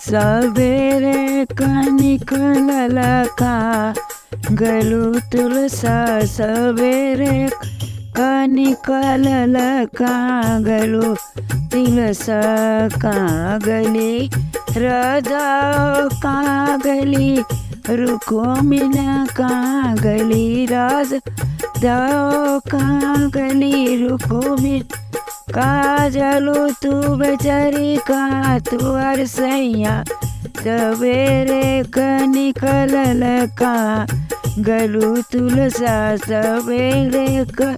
सवेरे का निकलल का गलू तुलसा सवेरे का निकलल का गलू तुलसा का गली राजा का गली रुकुमिना का गली राजा दाओ का गली रुकुमिन का जलू तू बेचारी का तू अरसैया सवेरे का निकलल का गलू तुलसा सवेरे का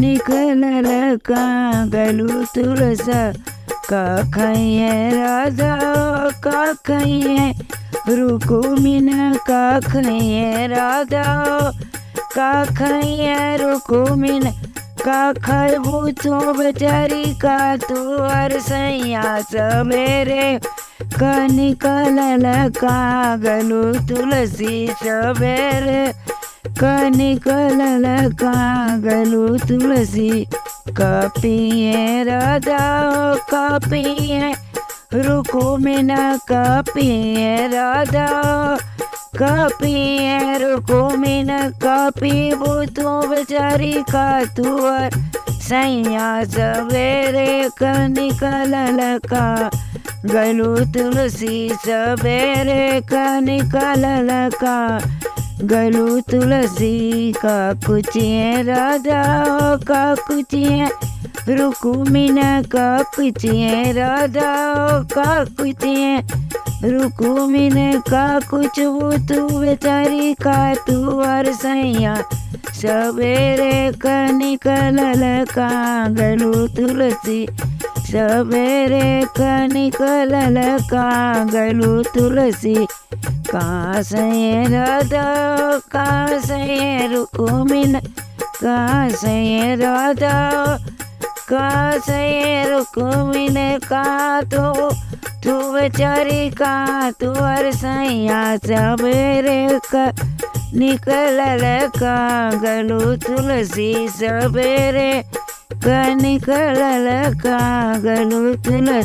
निकलल का गलू तुलसा का खैये राजा का खैये रुकुमिना का खैये राजा का खैये रुकुमिना का खैबू तो बेचारी का तू अरसैया सवेरे का निकलल का गलू तुलसी सवेरे का निकलल का गलू तुलसी का पिए राजा का पिए रुकुमिना का पिए राजा का पिए रुकुमिना का पीबू तो बेचारी का तू सैया सवेरे का निकलल का गलू तुलसी सवेरे का निकलल का गलू तुलसी का कुचिए राजा का कुचिए रुकुमिना का कुचिए राजा का कुचिए रुकुमिना का कुछ वो तू बेचारी का तू अरसैया सवेरे का निकलल का गलू तुलसी सवेरे का निकलल का गलू तुलसी का सये राधा का सये रुकुमिना का सये राधा का सये रुकुमिना का तू बेचारी का तू अरसैया सवेरे का निकलल का गलू तुलसी सवेरे का निकलल का गलू तुलसी।